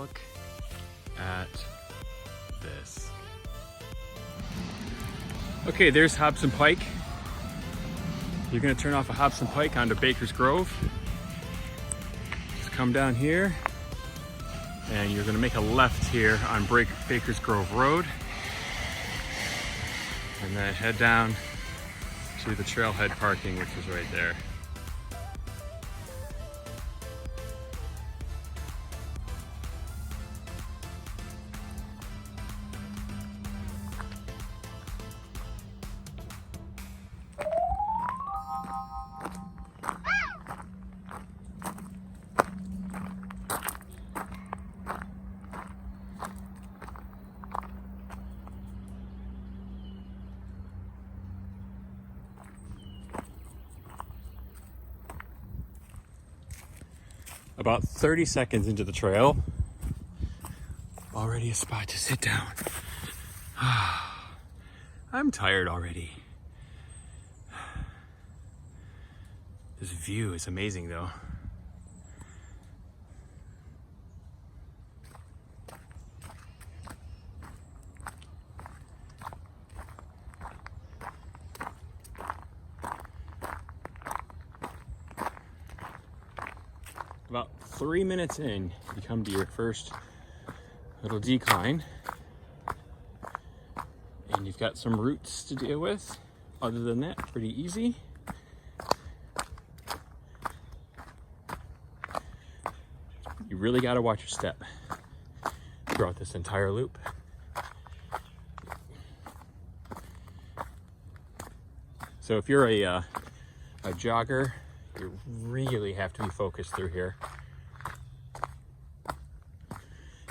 look at this. Okay, there's Hobson Pike. You're gonna turn off of Hobson Pike onto Baker's Grove. Just come down here and you're gonna make a left here on Baker's Grove Road. And then head down to the Trailhead parking, which is right there. About 30 seconds into the trail, already a spot to sit down. I'm tired already. This view is amazing though. About 3 minutes in, you come to your first little decline, and you've got some roots to deal with. Other than that, pretty easy. You really got to watch your step throughout this entire loop. So if you're a jogger, you really have to be focused through here.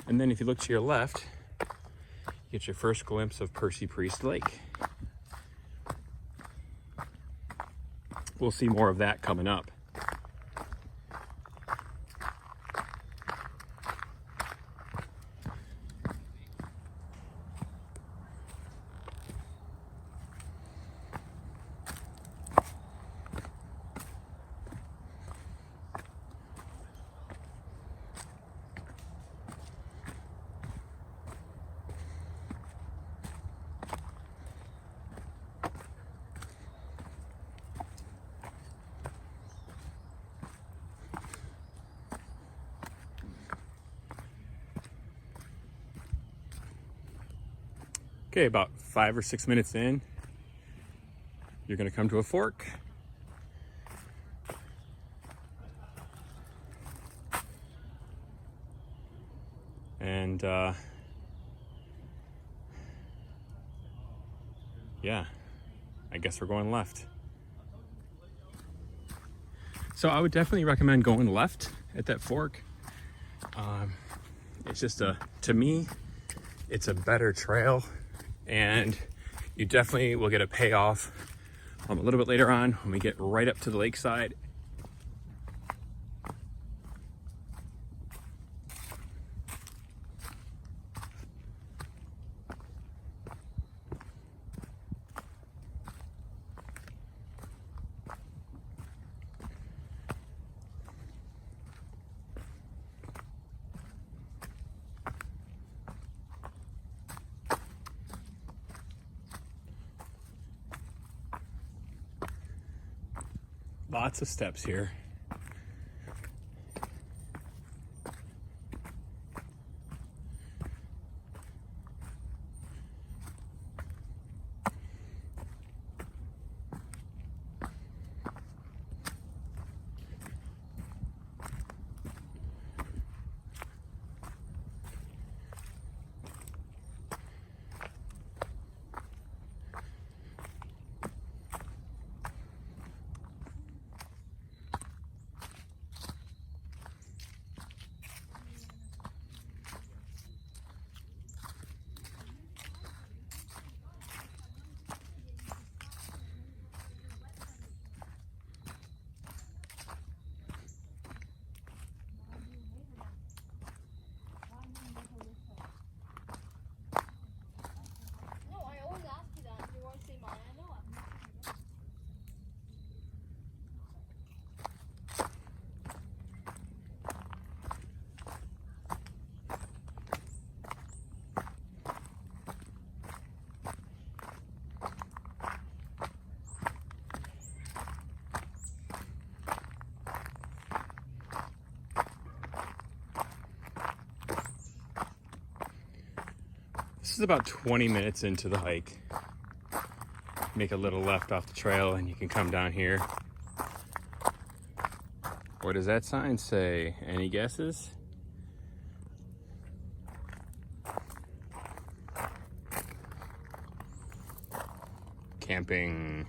And then if you look to your left, you get your first glimpse of Percy Priest Lake. We'll see more of that coming up. Okay, about 5 or 6 minutes in, you're gonna come to a fork. And yeah, I guess we're going left. So I would definitely recommend going left at that fork. It's just to me, it's a better trail. And you definitely will get a payoff a little bit later on when we get right up to the lakeside. Lots of steps here. is about 20 minutes into the hike. Make a little left off the trail and you can come down here. What does that sign say? Any guesses? Camping.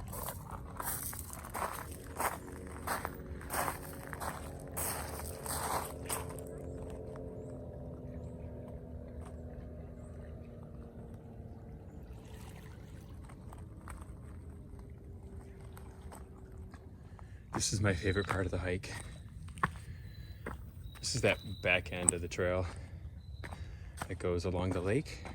This is my favorite part of the hike. This is that back end of the trail that goes along the lake.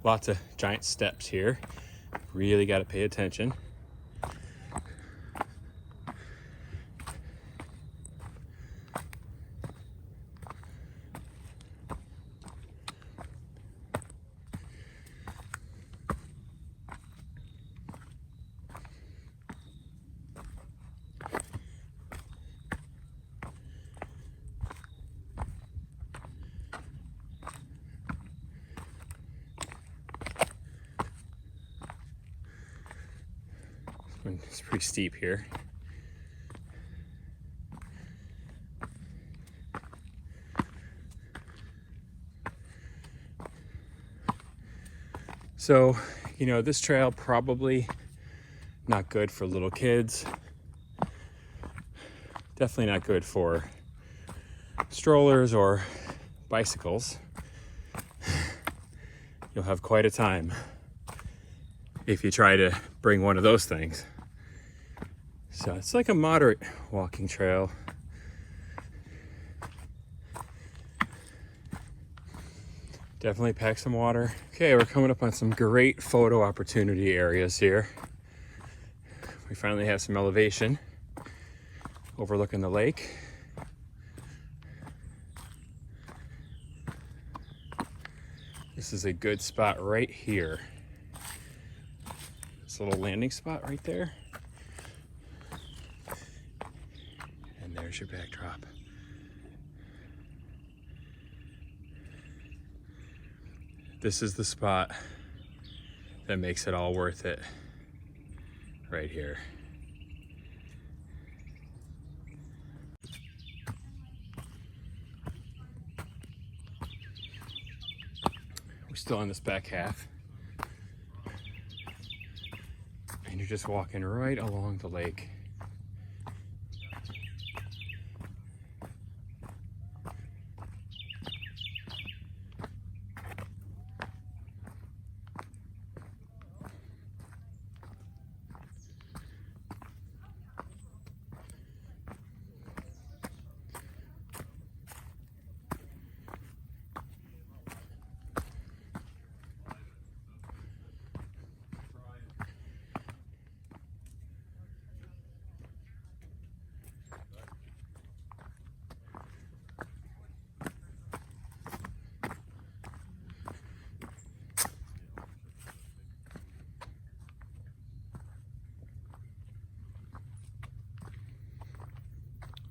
Lots of giant steps here. Really got to pay attention. It's pretty steep here. So, you know, this trail probably not good for little kids. Definitely not good for strollers or bicycles. You'll have quite a time if you try to bring one of those things. So it's like a moderate walking trail. Definitely pack some water. Okay, we're coming up on some great photo opportunity areas here. We finally have some elevation overlooking the lake. This is a good spot right here. This little landing spot right there. And there's your backdrop. This is the spot that makes it all worth it right here. We're still on this back half. And you're just walking right along the lake.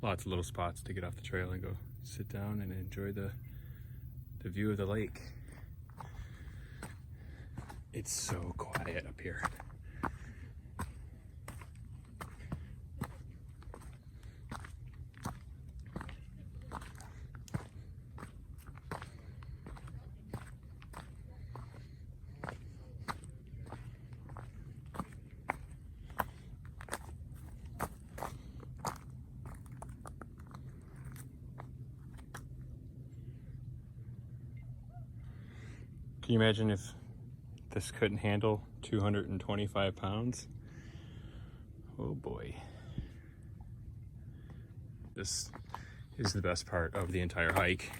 Lots of little spots to get off the trail and go sit down and enjoy the view of the lake. It's so quiet up here. Can you imagine if this couldn't handle 225 pounds? Oh boy. This is the best part of the entire hike.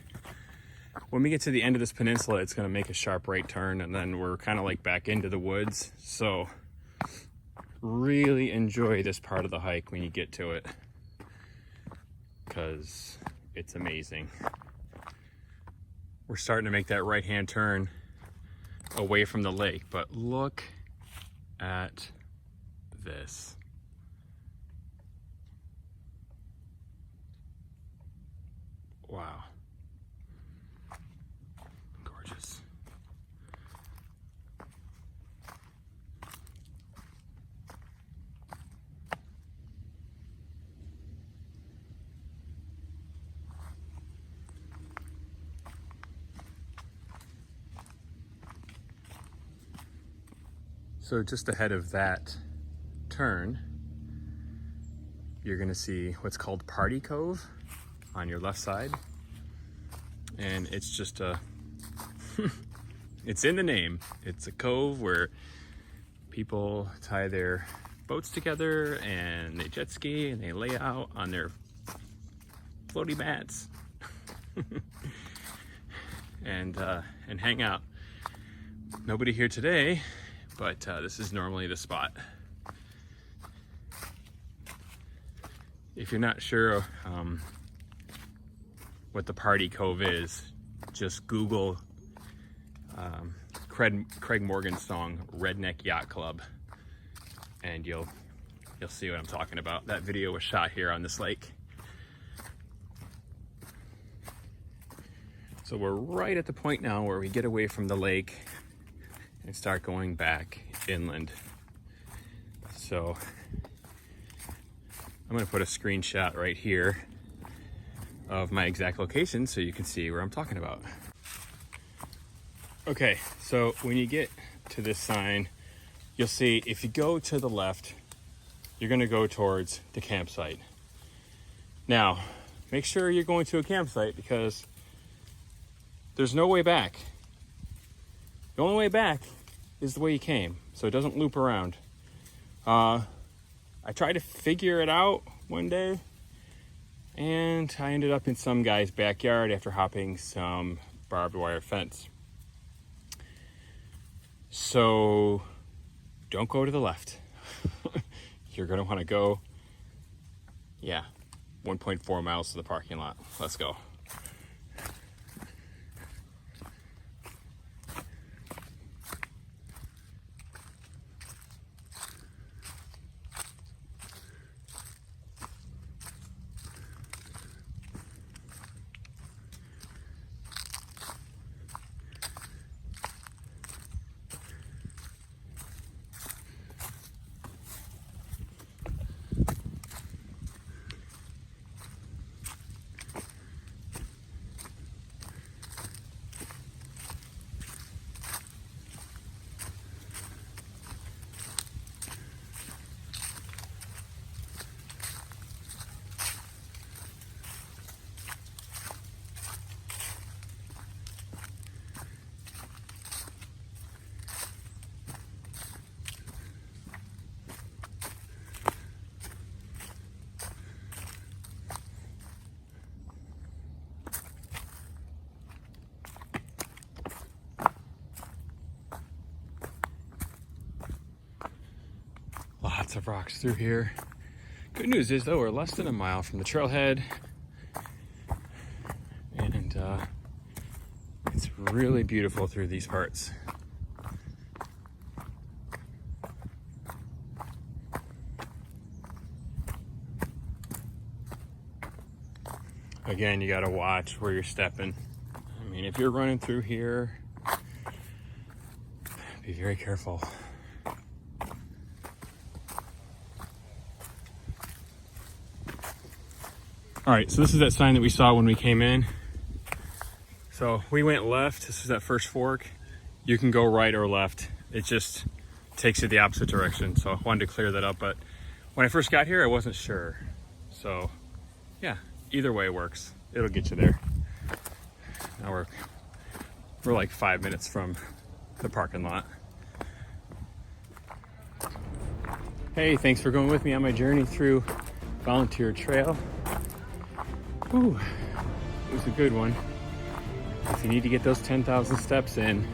When we get to the end of this peninsula, it's gonna make a sharp right turn and then we're kind of like back into the woods. So really enjoy this part of the hike when you get to it, because it's amazing. We're starting to make that right-hand turn away from the lake, but look at this. Wow. So just ahead of that turn, you're gonna see what's called Party Cove on your left side. And it's just a, it's in the name. It's a cove where people tie their boats together and they jet ski and they lay out on their floaty mats and hang out. Nobody here today, but this is normally the spot. If you're not sure what the Party Cove is, just Google Craig Morgan's song Redneck Yacht Club and you'll see what I'm talking about. That video was shot here on this lake. So we're right at the point now where we get away from the lake and start going back inland. So I'm gonna put a screenshot right here of my exact location so you can see where I'm talking about. Okay, so when you get to this sign, you'll see if you go to the left, you're gonna go towards the campsite. Now, make sure you're going to a campsite because there's no way back. The only way back is the way you came, so it doesn't loop around. I tried to figure it out one day, and I ended up in some guy's backyard after hopping some barbed wire fence. So don't go to the left. You're gonna wanna go, 1.4 miles to the parking lot. Let's go. Lots of rocks through here. Good news is though, we're less than a mile from the trailhead, and it's really beautiful through these parts. Again, you gotta watch where you're stepping. I mean, if you're running through here, be very careful. All right, so this is that sign that we saw when we came in. So we went left, this is that first fork. You can go right or left. It just takes you the opposite direction. So I wanted to clear that up, but when I first got here, I wasn't sure. So yeah, either way works. It'll get you there. Now we're like 5 minutes from the parking lot. Hey, thanks for going with me on my journey through Volunteer Trail. Ooh, it was a good one. If you need to get those 10,000 steps in,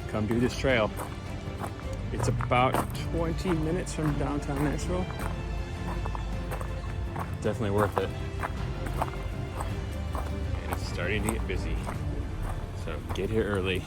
come do this trail. It's about 20 minutes from downtown Nashville. Definitely worth it. And it's starting to get busy, so get here early.